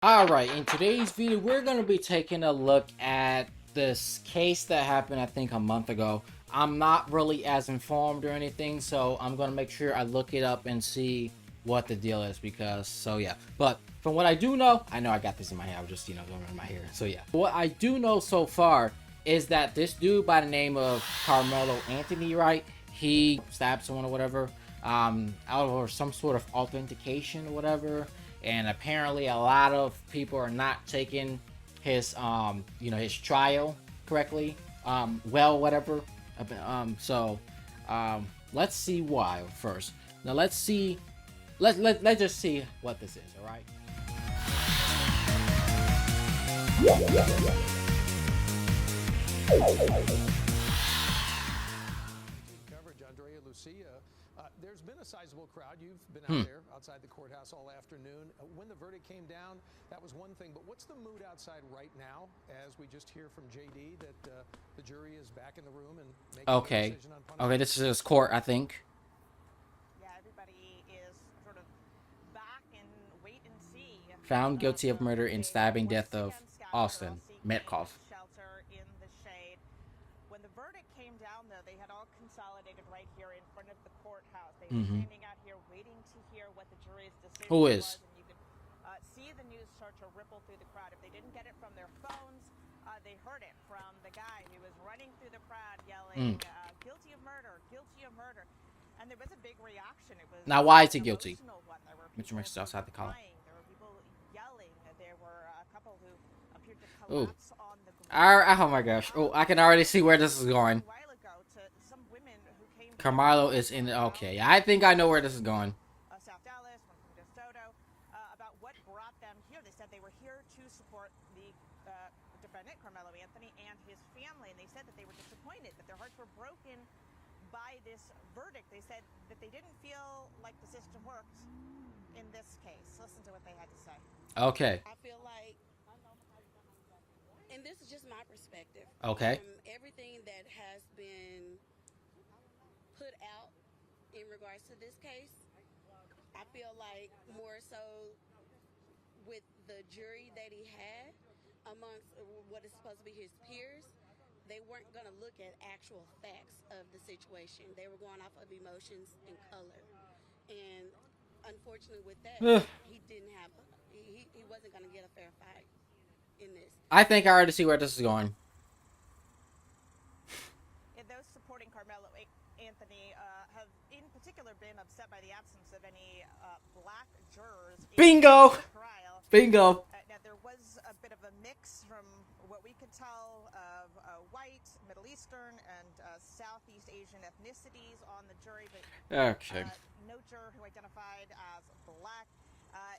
Alright, in today's video, we're going to be taking a look at this case that happened, I think, a month ago. I'm not really as informed or anything, so I'm going to make sure I look it up and see what the deal is because, so yeah. But from what I do know, I know I got this in my hair, I was just, going in my hair, so yeah. What I do know so far is that this dude by the name of Karmelo Anthony, right? He stabbed someone or whatever, out of some sort of authentication or whatever. And apparently a lot of people are not taking his his trial correctly, whatever. Let's see why first. Now let's just see what this is. All right. Coverage, Andrea Lucia. There's been a sizable crowd. You've been out there outside the courthouse all afternoon. When the verdict came down, that was one thing. But what's the mood outside right now as we just hear from JD that the jury is back in the room and making a decision on punishment? Okay, this is his court, I think. Yeah, everybody is sort of back and wait and see. Found guilty of murder and stabbing death of Austin Metcalf. Shelter in the shade. When the verdict came down, though, they had all consolidated right here in front of the courthouse. They were standing out here waiting to hear what the jury's decision Who was. is? And you could see the news start to ripple through the crowd. If they didn't get it from their phones, they heard it from the guy who was running through the crowd yelling, guilty of murder, guilty of murder. And there was a big reaction. It was Now, why is he guilty? Mr. Mr. outside the column. There were people yelling. There were a couple who appeared to Ooh. collapse on the ground. Oh my gosh. Oh, I can already see where this is going. A while ago to some women who came Karmelo is in. Okay, I think I know where this is going. South Dallas, one from DeSoto, about what brought them here. They said they were here to support the defendant, Karmelo Anthony, and his family. And they said that they were disappointed, that their hearts were broken by this verdict. They said that they didn't feel like the system worked in this case. Listen to what they had to say. Okay. I feel like, and this is just my perspective. Okay. From everything that has been put out in regards to this case, I feel like more so with the jury that he had amongst what is supposed to be his peers, they weren't going to look at actual facts of the situation. They were going off of emotions and color. And unfortunately with that, he didn't have, he wasn't going to get a fair fight in this. I think I already see where this is going. And those supporting Karmelo Anthony have in particular been upset by the absence of any black jurors Bingo! in the trial. Bingo. Now, there was a bit of a mix from what we could tell of white, Middle Eastern, and Southeast Asian ethnicities on the jury, but Okay. no juror who identified as black.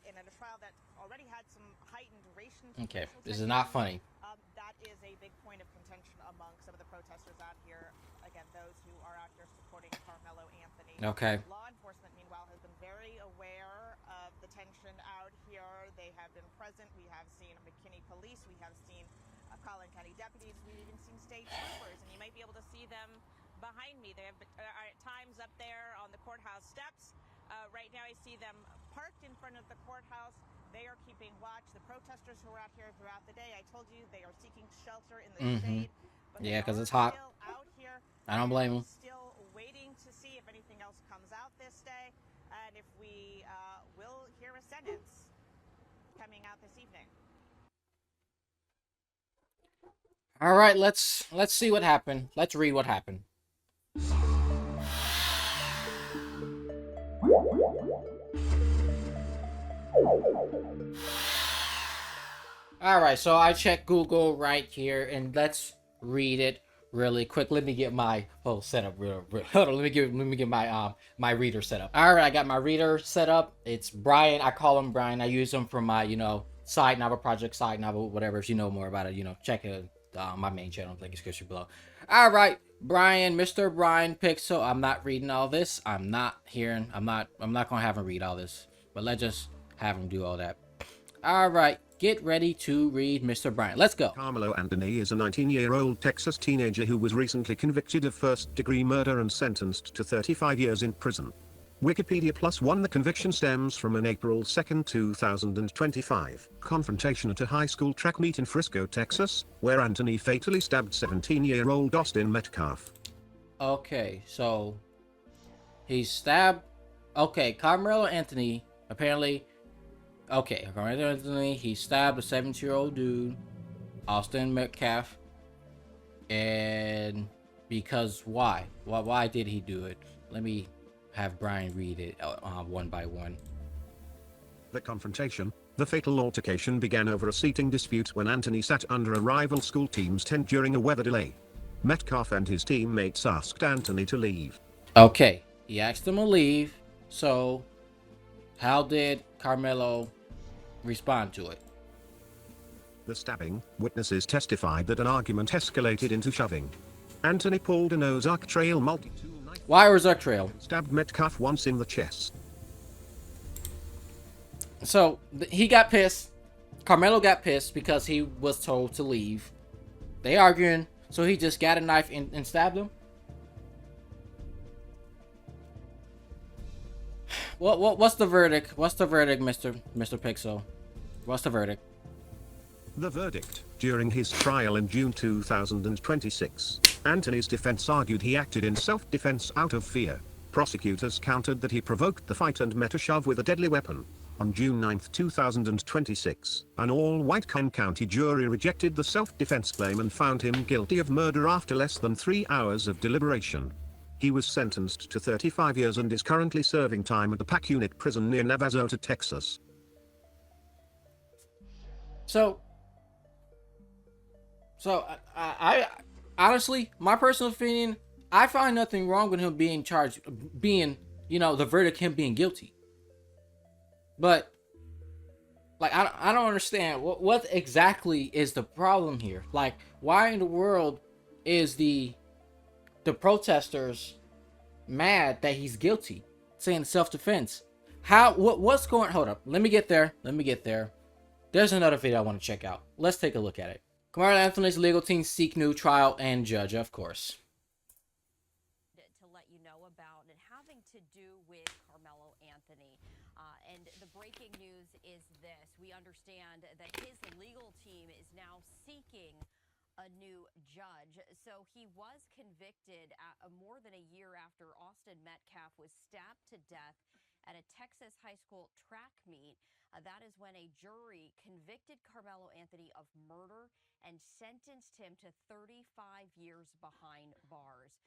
In a trial that already had some heightened racial Okay. racial This is tension, not funny. that is a big point of contention among some of the protesters out here. Again, those who are out here supporting Karmelo Anthony. Okay. Law enforcement, meanwhile, has been very aware of the tension out here. They have been present. We have seen McKinney police. We have seen Collin County deputies. We've even seen state troopers, and you might be able to see them behind me. They have are at times up there on the courthouse steps. Right now, I see them parked in front of the courthouse. They are keeping watch. The protesters who are out here throughout the day, I told you, they are seeking shelter in the shade. But Yeah, they 'cause are it's hot. still out here. I don't blame them. Still waiting to see if anything else comes out this day, and if we will hear a sentence coming out this evening. All right, let's see what happened. Let's read what happened. All right, so I checked Google right here, and let's read it really quick. Let me get my setup real. Hold on, let me get my my reader set up. All right, I got my reader set up. It's Brian. I call him Brian. I use him for my side novel project, side novel, whatever. If you know more about it, check it. My main channel, link in the description below. All right, Brian, Mr. Brian Pixel. I'm not reading all this. I'm not gonna have him read all this. But let's just have him do all that. All right, get ready to read Mr. Brian. Let's go. Karmelo Anthony is a 19-year-old Texas teenager who was recently convicted of first-degree murder and sentenced to 35 years in prison. Wikipedia +1. The conviction stems from an April 2, 2025 confrontation at a high school track meet in Frisco, Texas, where Anthony fatally stabbed 17-year-old Austin Metcalf. Okay, so he stabbed. Okay, Carmelo Anthony apparently. Okay, Carmelo Anthony. He stabbed a 17-year-old dude, Austin Metcalf, and because why? Why did he do it? Let me have Brian read it one by one. The confrontation, the fatal altercation, began over a seating dispute when Anthony sat under a rival school team's tent during a weather delay. Metcalf and his teammates asked Anthony to leave. Okay, he asked him to leave. So, how did Carmelo respond to it? The stabbing, witnesses testified that an argument escalated into shoving. Anthony pulled an Ozark Trail multi-tool knife. Why Ozark Trail? Stabbed Metcalf once in the chest. So, he got pissed. Carmelo got pissed because he was told to leave. They arguing, so he just got a knife and stabbed him. What's the verdict? What's the verdict, Mr. Pixel? What's the verdict? The verdict: during his trial in June 2026, Anthony's defense argued he acted in self-defense out of fear. Prosecutors countered that he provoked the fight and met a shove with a deadly weapon. On June 9, 2026, an all-white Kern County jury rejected the self-defense claim and found him guilty of murder after less than 3 hours of deliberation. He was sentenced to 35 years and is currently serving time at the PAC unit prison near Navasota, Texas. So I honestly, my personal opinion, I find nothing wrong with him being charged, being, the verdict, him being guilty. But, like, I don't understand what exactly is the problem here. Like, why in the world is the protesters mad that he's guilty, saying self-defense? What's going? Hold up, let me get there. There's another video I want to check out. Let's take a look at it. Carmelo Anthony's legal team seek new trial and judge, of course. To let you know about it having to do with Carmelo Anthony. And the breaking news is this. We understand that his legal team is now seeking a new judge. So he was convicted more than a year after Austin Metcalf was stabbed to death at a Texas high school track meet. That is when a jury convicted Carmelo Anthony of murder and sentenced him to 35 years behind bars.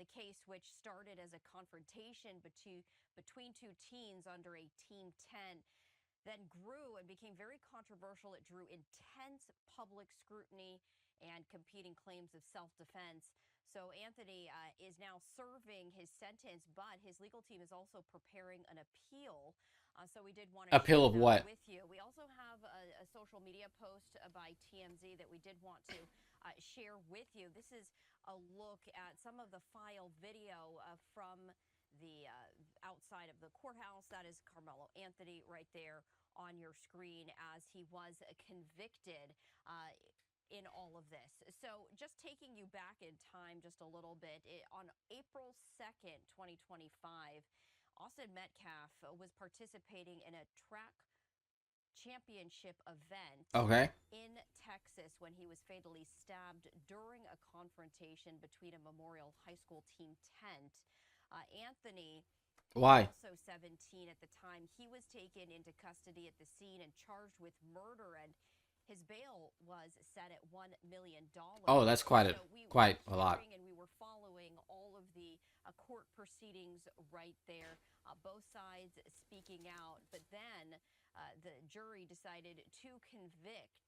The case, which started as a confrontation between two teens under a Team 10, then grew and became very controversial. It drew intense public scrutiny and competing claims of self-defense. So Anthony is now serving his sentence, but his legal team is also preparing an appeal. So we did want to appeal of what? With you. We also have a social media post by TMZ that we did want to share with you. This is a look at some of the file video from the outside of the courthouse. That is Carmelo Anthony right there on your screen as he was convicted in all of this. So just taking you back in time just a little bit, on April 2nd, 2025, Austin Metcalf was participating in a track championship event in Texas when he was fatally stabbed during a confrontation between a Memorial High School Team tent. Anthony, why? Also 17 at the time, he was taken into custody at the scene and charged with murder, and his bail was set at $1 million. Oh, that's quite a lot. And we were following all of the court proceedings right there, both sides speaking out. But then the jury decided to convict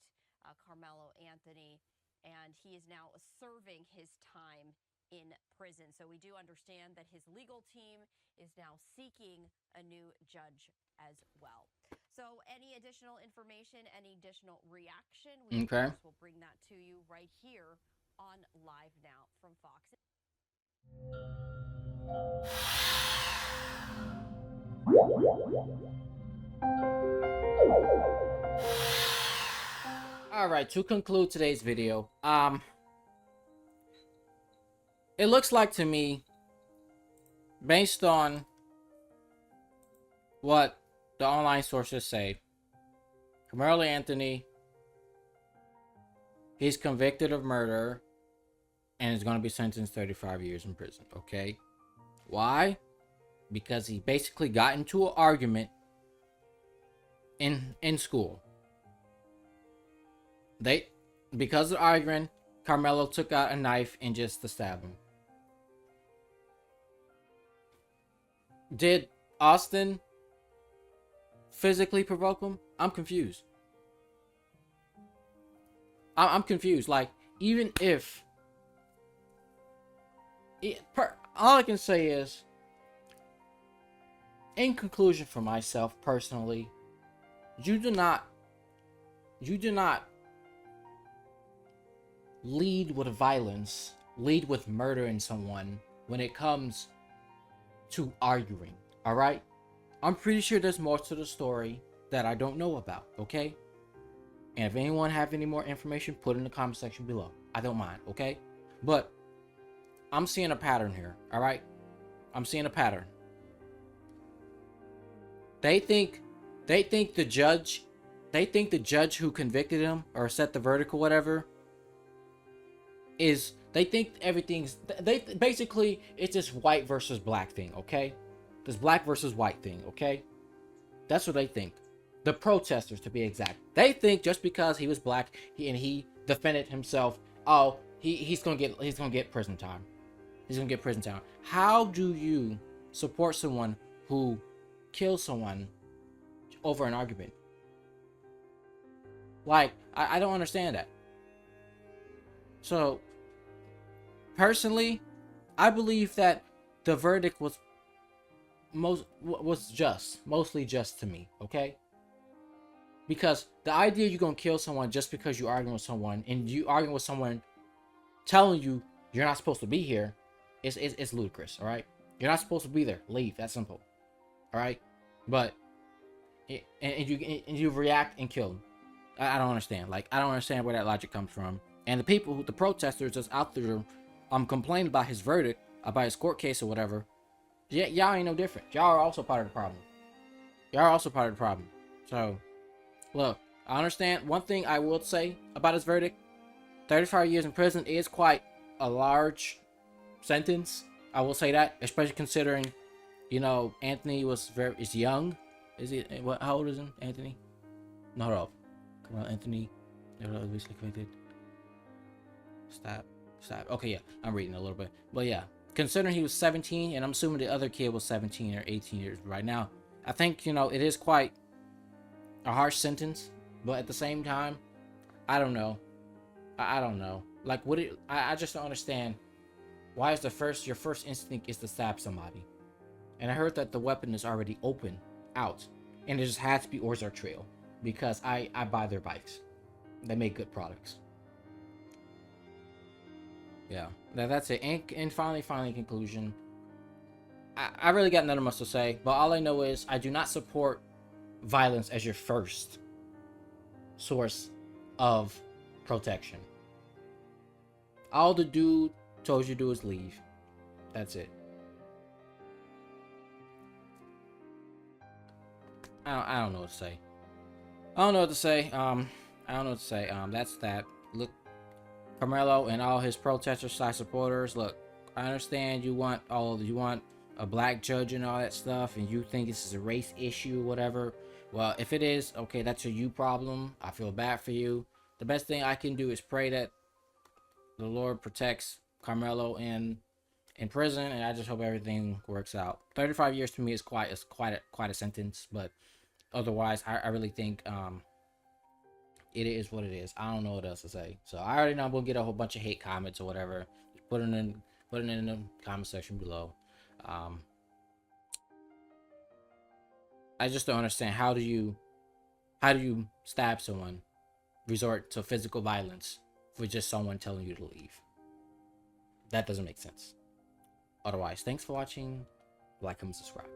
Carmelo Anthony, and he is now serving his time in prison. So we do understand that his legal team is now seeking a new judge as well. So any additional information, any additional reaction, we of course will bring that to you right here on Live Now from Fox. All right, to conclude today's video, it looks like to me, based on what the online sources say. Karmelo Anthony, he's convicted of murder and is going to be sentenced 35 years in prison, okay? Why? Because he basically got into an argument in school. Because of arguing, Karmelo took out a knife and just to stab him. Did Austin physically provoke him? I'm confused. I'm confused. Like, even if all I can say is, in conclusion, for myself personally, you do not lead with violence, lead with murdering someone when it comes to arguing. All right, I'm pretty sure there's more to the story that I don't know about. Okay, and if anyone have any more information, put it in the comment section below. I don't mind. Okay, but I'm seeing a pattern here. All right, I'm seeing a pattern. They think the judge who convicted him or set the verdict or whatever they think everything's basically it's this white versus black thing, okay? This black versus white thing, okay? That's what they think. The protesters, to be exact. They think just because he was black he defended himself, oh, he's gonna get prison time. He's gonna get prison time. How do you support someone who kills someone over an argument? Like, I don't understand that. So, personally, I believe that the verdict was mostly just to me, okay? Because the idea you're gonna kill someone just because you're arguing with someone, and you arguing with someone telling you you're not supposed to be here, it's ludicrous, all right? You're not supposed to be there. Leave. That's simple, all right? But you react and kill them. I don't understand. Like, I don't understand where that logic comes from. And the protesters that's out there complaining about his verdict, about his court case or whatever, yeah, y'all ain't no different. Y'all are also part of the problem. So, look, I understand. One thing I will say about his verdict, 35 years in prison is quite a large sentence. I will say that, especially considering, Anthony is young. Is he, how old is he, Anthony? No, hold up. Come on, Anthony. Recently convicted. Stop. Okay, yeah, I'm reading a little bit. But yeah, considering he was 17, and I'm assuming the other kid was 17 or 18 years right now, I think, it is quite a harsh sentence. But at the same time, I don't know. I don't know. Like, I just don't understand. Why is your first instinct is to stab somebody? And I heard that the weapon is already open out, and it just has to be Ozark Trail, because I buy their bikes. They make good products. Yeah, that's it. And finally, conclusion. I really got nothing much to say, but all I know is I do not support violence as your first source of protection. All the dude told you to do is leave. That's it. I don't know what to say. That's that. Look, Karmelo and all his protesters / supporters. Look, I understand you want a black judge and all that stuff, and you think this is a race issue, whatever. Well, if it is, okay, that's a you problem. I feel bad for you. The best thing I can do is pray that the Lord protects Karmelo in prison, and I just hope everything works out. 35 years to me is quite a sentence, but otherwise, I really think it is what it is. I don't know what else to say. So I already know I'm gonna get a whole bunch of hate comments or whatever. Just put it in the comment section below. I just don't understand, how do you stab someone, resort to physical violence for just someone telling you to leave? That doesn't make sense. Otherwise, thanks for watching. Like, comment, subscribe.